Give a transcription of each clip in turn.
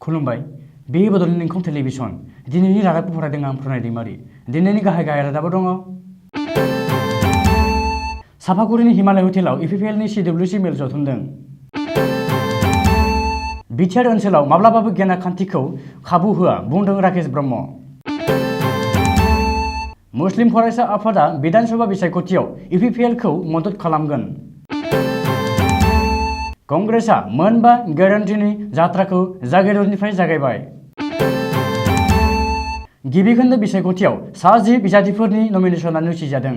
खुलुमबाय बे बड'लेण्ड इंखं टेलिभिजन दिनैनि रादाबखौ फरायदों आं प्रनय दैमारि दिनैनि गाहाय रादाबआव दङ सापागुरिनि हिमालय हटेलाव इपिपिएलनि सिडब्लिउसि मेल जथुमदों बिटिआर ओनसोलाव माब्लाबाबो गेना खान्थिखौ खाबु होआ बुंदों राकेश ब्रह्म मुस्लिम फरायसा आफादा विधानसभा बिसायख'थियाव इपिपिएलखौ मदद खालामगोन कंग्रेसआ मोनबा ग्यारान्टिनि जात्राखौ जागिरदनिफ्राय जागायबाय गिबि खोन्दो बिसायख'थियाव 10 बिजाथिफोरनि नमिनेसनआ नेवसिजादों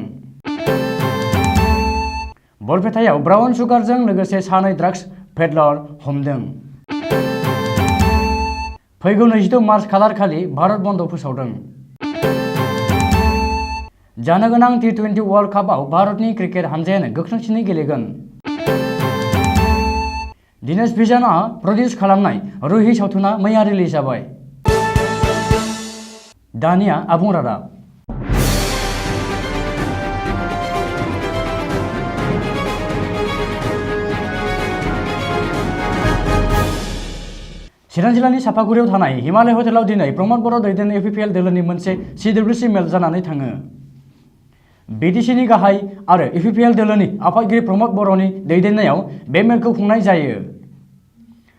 बरपेटायाव ब्राउन सुगारजों लोगोसे 2 ड्राग्स पेडलर हमदों फैगौ 26 मार्च खालारखालि भारत बन्द फोसावदों जानो गोनां T20 वर्ल्ड कापआव भारतनि क्रिकेट हानजायानो गोख्रोंसिनै गेलेगोन दिनेश भिजनआ प्रडिउस खालामनाय रुहि सावथुना मैया रिलिज जाबाय दानिया आबुं रादाब चिरां जिल्लानि सापागुरियाव थानाय हिमालय हटेलाव दिनै प्रमद बर' दैदेननाय इपिपिएल दोलोनि मोनसे सिडब्लिउसि मेल जानानै थाङो बिटिसिनि गाहाय आरो इपिपिएल दोलोनि आफादगिरि प्रमद बर'नि दैदेननायाव बे मेलखौ खुंनाय जायो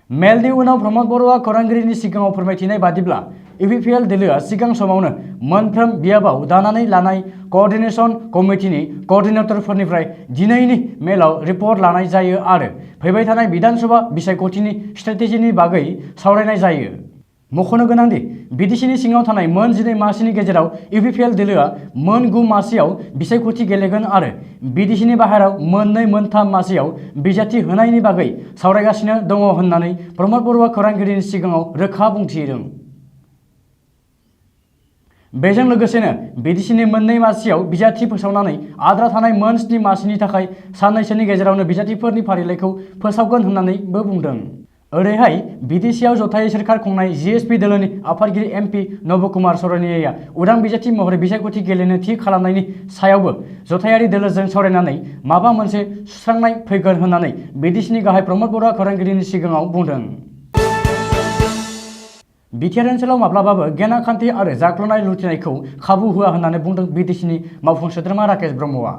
मेलनि उनाव प्रमद बर'आ खौरांगिरिनि सिगाङाव फोरमायथिनाय बादिब्ला इपिपिएल दोलोआ सिगां समावनो मोनफ्रोम बियाबाव दानानै लानाय कोअर्डिनेशन कमिटिनि कोअर्डिनेटरफोरनिफ्राय दिनैनि मेलाव रिपर्ट लानाय जायो आरो फैबाय थानाय विधानसभा बिसायख'थिनि स्ट्रेटेजिनि बागै सावरायनाय जायो मख'नो गोनांदि बिटिसिनि सिङाव थानाय मोन 12 मासिनि गेजेराव इपिपिएल दोलोआ मोन 9 मासियाव बिसायख'थि गेलेगोन आरो बिटिसिनि बाहेराव मोन 2-3 मासियाव बिजाथि होनायनि बागै सावरायगासिनो दङ होननानै प्रमद बर'आ खौरांगिरिनि सिगाङाव रोखा बुंथिदों बेजों लोगोसेनो बिटिसिनि मोन 2 मासियाव बिजाथि फोसावनानै आद्रा थानाय मोन 7 मासिनि थाखाय साननैसोनि गेजेरावनो बिजाथिफोरनि फारिलाइखौ फोसावगोन होननानैबो बुंदों ओरैहाय बिटिसिआव जथायै सोरखार खुंनाय जिएसपि दोलोनि आफादगिरि एमपि नबकुमार सरनियाया उदां बिजाथि महरै बिसायख'थि गेलेनो थि खालामनायनि सायावबो जथायारि दोलोजों सावरायनानै माबा मोनसे सुस्रांनाय फैगोन होननानै बिटिसिनि गाहाय प्रमद बर'आ खौरांगिरिनि सिगाङाव बुंदों बिटिआर ओनसोलाव माब्लाबाबो गेना खान्थि आरो जाख्लनाय लुथिनायखौ खाबु होआ होननानै बुंदों बिटिसिनि मावफुं सोद्रोमा राकेश ब्रह्मआ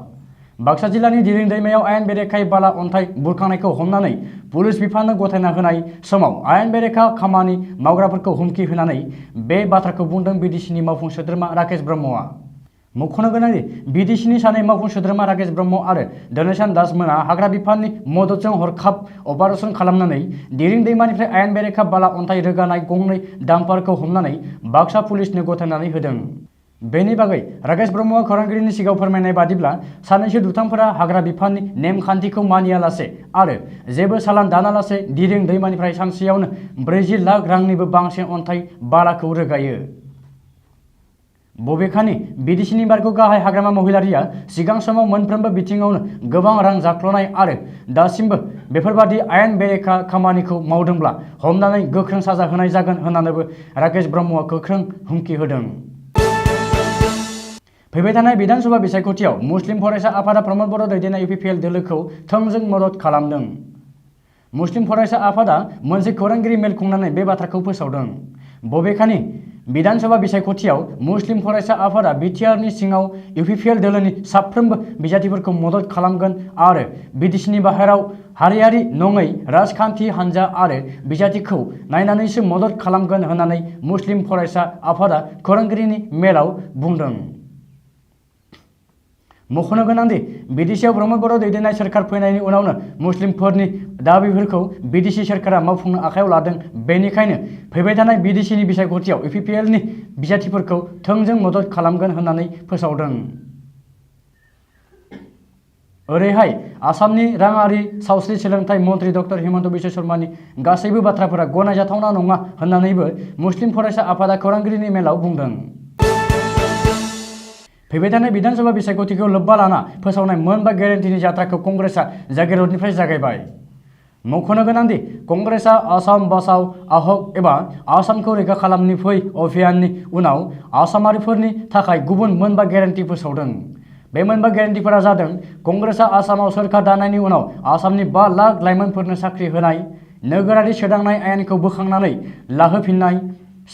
बाक्सा जिल्लानि दिरिं दैमायाव आयेन बेरेखायै बाला अन्थाइ बुरखांनायखौ हमनानै पुलिस बिफाननो गथायना होनाय समाव आयेन बेरेखा खामानि मावग्राफोरखौ हुमखि होनानै बे बाथ्राखौ बुंदों बिटिसिनि मावफुं सोद्रोमा राकेश ब्रह्मआ मख'नो गोनांदि बिटिसिनि सानै मावफुं सोद्रोमा राकेश ब्रह्म आरो धनेशन दास मोना हाग्रा बिफाननि मददजों हरखाब अपारेशन खालामनानै दिरिं दैमानिफ्राय आयेन बेरेखा बाला अन्थाइ रोगानाय गंनै डाम्पारखौ हमनानै बाक्सा पुलिसनो गथायनानै होदों बेनि बागै राकेश ब्रह्मआ खौरांगिरिनि सिगाङाव फोरमायनाय बादिब्ला सानैसो दुथांफोरा हाग्रा बिफाननि नेमखान्थिखौ मानियालासे आरो जेबो सालान दानालासे दिरिं दैमानिफ्राय सानसेयावनो 40 लाख रांनिबो बांसिन अन्थाइ बालाखौ रोगायो बबेखानि बिटिसिनि बारग' गाहाय हाग्रामा महिलारिया सिगां समाव मोनफ्रोमबो बिथिङावनो गोबां रां जाख्लनाय आरो दासिमबो बेफोरबादि आयेन बेरेखा खामानिखौ मावदोंब्ला हमनानै गोख्रों साजा होनाय जागोन होननानैबो राकेश ब्रह्मआ गोख्रों हुमखि होदों फैबाय थानाय विधानसभा बिसायख'थियाव मुस्लिम फरायसा आफादा प्रमद बर' दैदेननाय इपिपिएल दोलोखौ थोंजों मदद खालामदों मुस्लिम फरायसा आफादा मोनसे खौरांगिरि मेल खुंनानै बे बाथ्राखौ फोसावदों बबेखानि विधानसभा बिसायख'थियाव मुस्लिम फरायसा आफादा बिटिआरनि सिङाव इपिपिएल दोलोनि साफ्रोमबो बिजाथिफोरखौ मदद खालामगोन आरो बिटिसिनि बाहेराव हारियारि नङै राजखान्थि हानजा आरो बिजाथिखौ नायनानैसो मदद खालामगोन होननानै मुस्लिम फरायसा आफादा खौरांगिरिनि मेलाव बुंदों मख'नो गोनांदि बिटिसिआव प्रमद बर' दैदेननाय सोरखार फैनायनि उनावनो मुस्लिमफोरनि दाबिफोरखौ बिटिसि सोरखारा मावफुंनो आखायाव लादों बेनिखायनो फैबाय थानाय बिटिसिनि बिसायख'थियाव इपिपिएलनि बिजाथिफोरखौ थोंजों मदद खालामगोन होननानै फोसावदों ओरैहाय आसामनि राङारि सावस्रि सोलोंथाइ मन्त्रि डक्टर हिमन्त बिश्व शर्मानि गासैबो बाथ्राफोरा गनायजाथावना नङा होननानैबो मुस्लिम फरायसा आफादा खौरांगिरिनि मेलाव बुंदों फैबाय थानाय विधानसभा बिसायख'थिखौ लोब्बा लाना फोसावनाय मोनबा ग्यारान्टिनि जात्राखौ कंग्रेसआ जागिरदनिफ्राय जागायबाय मख'नो गोनांदि कंग्रेसआ आसाम बासाव आहक एबा आसामखौ रैखा खालामनि फै अभियाननि उनाव आसामारिफोरनि थाखाय गुबुन मोनबा ग्यारान्टि फोसावदों बे मोनबा ग्यारान्टिफोरा जादों कंग्रेसआ आसामाव सोरखार दानायनि उनाव आसामनि 5 लाख लाइमोनफोरनो साख्रि होनाय नोगोरारि सोदांनाय आयेनखौ बोखांनानै लाहोफिननाय,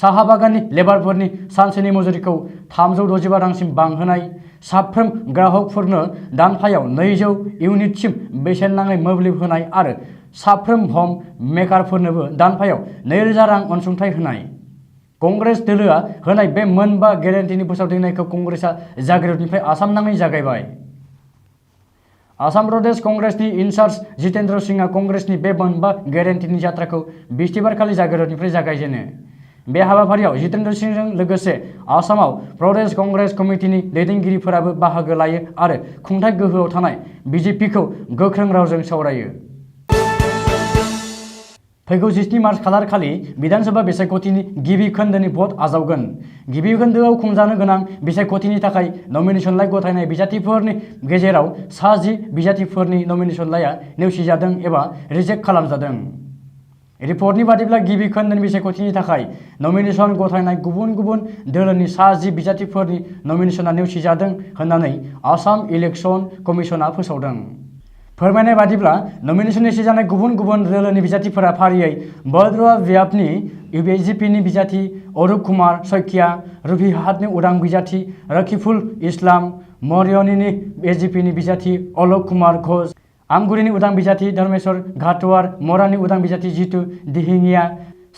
साहा बागाननि लेबारफोरनि सानसेनि मजुरिखौ 365 रांसिम बांहोनाय, साफ्रोम ग्राहकफोरनो दानफायाव 200 इउनिटसिम बेसेन नाङै मोब्लिब होनाय आरो साफ्रोम हम मेकारफोरनोबो दानफायाव 2000 रां अनसुंथाइ होनाय। कंग्रेस दोलोआ होनाय बे मोनबा गेरेन्टिनि फोसावदिंनायखौ कंग्रेसआ जागायनायनिफ्राय आसाम नाङै जागायबाय। आसाम प्रदेश कंग्रेसनि इनचार्ज जितेन्द्र सिंहआ कंग्रेसनि बे मोनबा गेरेन्टिनि जात्राखौ बिस्थिबारखालि जागायनायनिफ्राय जागायजेनो। बे हाबाफारियाव जितेन्द्र सिंहजों लोगोसे आसामाव प्रदेश कंग्रेस कमिटिनि दैदेनगिरिफोराबो बाहागो लायो आरो खुंथाय गोहोआव थानाय बिजेपिखौ गोख्रों रावजों सावरायो। फैगौ 17 मार्च खालारखालि विधानसभा बिसायख'थिनि गिबि खोन्दोनि भट आजावगोन। गिबि खोन्दोआव खुंजानो गोनां बिसायख'थिनि थाखाय नमिनेसनलाइ गथायनाय बिजाथिफोरनि गेजेराव सा 10 बिजाथिफोरनि नमिनेसनलाइया नेवसिजादों एबा रिजेक्ट खालामजादों। रिपर्टनि बादिब्ला गिबि खोन्दोनि बिसायख'थिनि थाखाय नमिनेसन गथायनाय गुबुन गुबुन दोलोनि सा 10 बिजाथिफोरनि नमिनेसनआ नेवसिजादों होननानै आसाम इलेक्शन कमिसनआ फोसावदों। फोरमायनाय बादिब्ला नमिनेसन नेवसिजानाय गुबुन गुबुन दोलोनि बिजाथिफोरा फारियै बड'आ बियाबनि बिजेपिनि बिजाथि अरुप कुमार सइकिया, रुफिहाटनि उदां बिजाथि रकिबुल इस्लाम, मरियनीनि एजिपिनि बिजाथि अलक कुमार घोष, आमगुरिनि उदां बिजाथि धर्मेश्वर घाटवार, मरानि उदां बिजाथि जितु दिहिङिया,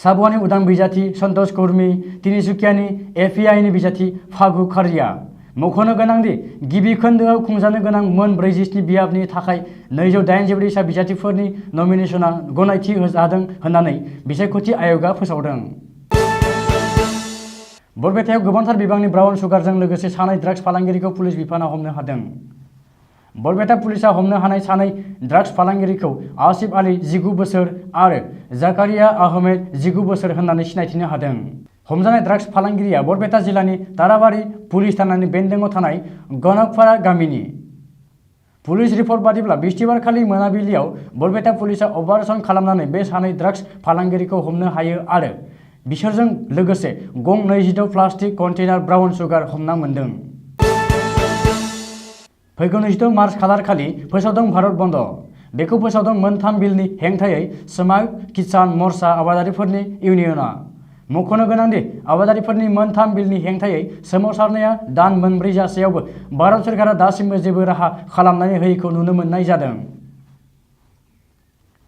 साबुआनि उदां बिजाथि सन्तोष कुर्मी, तिनिसुकियानि एपिआइनि बिजाथि फागु खारिया। मख'नो गोनांदि गिबि खोन्दोआव खुंजानो गोनां मोन 47 बियाबनि थाखाय 284 सा बिजाथिफोरनि नमिनेसनआ गनायथि जादों होननानै बिसायख'थि आय'गआ फोसावदों। बरपेटायाव गोबांथार बिबांनि ब्राउन सुगारजों लोगोसे सानै ड्राग्स फालांगिरिखौ पुलिस बिफाना हमनो हादों। बरपेटा पुलिसआ हमनो हानाय सानै ड्राग्स फालांगिरिखौ आसिफ आली 19 बोसोर आरो जाकारिया आहमेद 19 बोसोर होननानै सिनायथिनो हादों। हमजानाय ड्राग्स फालांगिरिया बरपेटा जिल्लानि ताराबारि पुलिस थानानि बेन्दोंआव थानाय गनकपारा गामिनि। पुलिस रिपर्ट बादिब्ला बिस्थिबारखालि मोनाबिलियाव बरपेटा पुलिसआ अपारेसन खालामनानै बे सानै ड्राग्स फालांगिरिखौ हमनो हायो आरो बिसोरजों लोगोसे गं 26 प्लास्टिक कन्टेनार ब्राउन सुगार हमना मोन्दों। फैगौ 22 मार्च खालारखालि फोसावदों भारत बन्द'। बेखौ फोसावदों मोनथाम बिलनि हेंथायै समायक किसान मर्चा आबादारिफोरनि इउनियनआ। मख'नो गोनांदि आबादारिफोरनि मोनथाम बिलनि हेंथायै सोमावसारनाया दान मोनब्रै जासेयावबो भारत सोरखारा दासिमबो जेबो राहा खालामनानै होयैखौ नुनो मोननाय जादों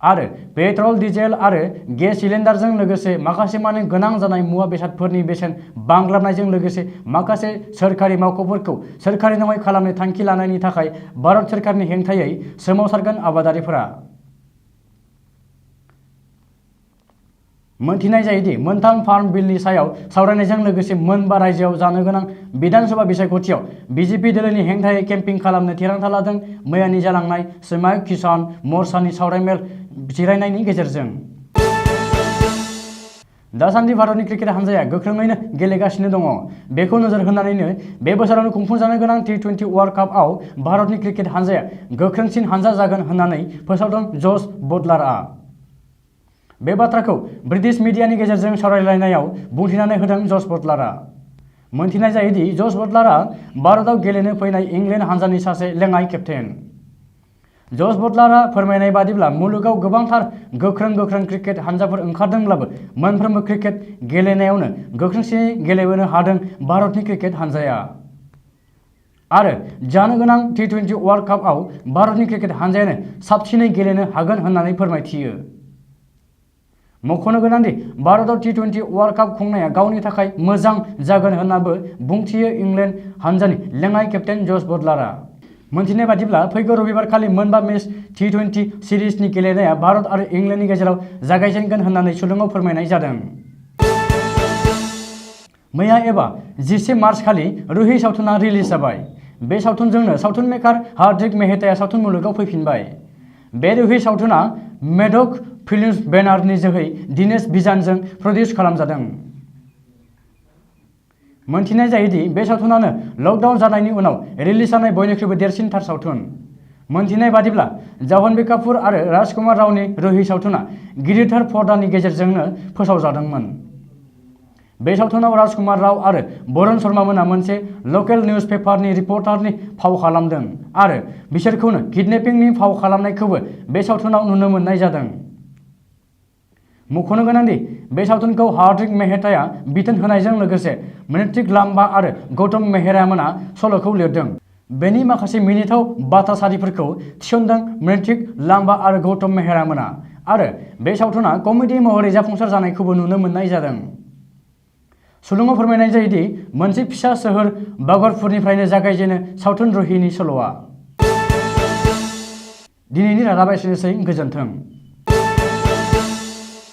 आरो पेट्रल, डिजेल आरो गेस सिलिन्डारजों लोगोसे माखासे माने गोनां जानाय मुवा बेसादफोरनि बेसेन बांग्लाबनायजों लोगोसे माखासे सोरखारि मावख'फोरखौ सोरखारि नङै खालामनो थांखि लानायनि थाखाय भारत सोरखारनि हेंथायै सोमावसारगोन आबादारिफोरा। मोनथिनाय जायोदि मोनथाम फार्म बिलनि सायाव सावरायनायजों लोगोसे मोनबा रायजोआव जानो गोनां विधानसभा बिसायख'थियाव बिजेपि दोलोनि हेंथायै केम्पिं खालामनो थिरांथा लादों मैयानि जालांनाय समायक किसान मर्चानि सावरायमेल जिरायनायनि गेजेरजों। दासान्दि भारतनि क्रिकेट हानजाया गोख्रोङैनो गेलेगासिनो दङ। बेखौ नोजोर होनानैनो बे बोसोरावनो खुंफुंजानो गोनां T20 वर्ल्ड कापआव भारतनि क्रिकेट हानजाया गोख्रोंसिन हानजा जागोन होननानै फोसावदों जस बटलारआ। बे बाथ्राखौ ब्रिटिश मिडियानि गेजेरजों सावरायलायनायाव बुंथिनानै होदों जस बटलारआ। मोनथिनाय जायोदि जस बटलारआ भारतआव गेलेनो फैनाय इंलेन्ड हानजानि सासे लेङाइ केप्टेन। जस बटलारआ फोरमायनाय बादिब्ला मुलुगाव गोबांथार गोख्रों क्रिकेट हानजाफोर ओंखारदोंब्लाबो मोनफ्रोमबो क्रिकेट गेलेनायावनो गोख्रोंसिनै गेलेबोनो हादों भारतनि क्रिकेट हानजाया आरो जानो गोनां T20 वर्ल्ड कापआव भारतनि क्रिकेट हानजायानो साबसिनै गेलेनो हागोन होननानै फोरमायथियो। मख'नो गोनांदि भारतआव T20 वर्ल्ड काप खुंनाया गावनि थाखाय मोजां जागोन होननाबो बुंथियो इंलेन्ड हानजानि लेङाइ केप्टेन जस बटलारआ। मोनथिनाय बादिब्ला फैगौ रबिबारखालि मोनबा मेच T20 सिरिजनि गेलेनाया भारत आरो इंलेन्डनि गेजेराव जागायजेनगोन होननानै सुलुङाव फोरमायनाय जादों। मैया एबा 11 मार्च खालि रुहि सावथुना रिलिज जाबाय। बे सावथुनजोंनो सावथुन मेकार हार्दिक मेहताया सावथुन मुलुगाव फैफिनबाय। बे रुहि सावथुना मेडक फिल्म्स बेनारनि जोहै दिनेश बिजानजों प्रडिउस खालामजादों। मोनथिनाय जायोदि बे सावथुनानो लकडाउन जानायनि उनाव रिलिज जानाय बयनिख्रुइबो देरसिनथार सावथुन। मोनथिनाय बादिब्ला जाह्नबी कापुर आरो राजकुमार रावनि रुहि सावथुना गिदिरथार पर्दानि गेजेरजोंनो फोसावजादोंमोन। बे सावथुनाव राजकुमार राव आरो बरुण शर्मामोना मोनसे लकेल निउज पेपारनि रिपर्टारनि फाव खालामदों आरो बिसोरखौनो किडनेपिंनि फाव खालामनायखौबो बे सावथुनाव नुनो मोननाय जादों। मख'नो गोनांदि बे सावथुनखौ हार्दिक मेहताया बिथोन होनायजों लोगोसे मृत्तिक लांबा आरो गौतम मेहरामोना सल'खौ लिरदों। बेनि माखासे मिनिथाव बाथ्रासालिफोरखौ थिसनदों मृत्तिक लांबा आरो गौतम मेहरामोना आरो बे सावथुना कमेडि महरै जाफुंसार जानायखौबो नुनो मोननाय जादों। सुलुङाव फोरमायनाय जायोदि मोनसे फिसा सोहोर बागरपुरनिफ्रायनो जागायजेनो सावथुन रुहिनि सल'आ। दिनैनि रादाबा एसेनोसै, गोजोन्थों।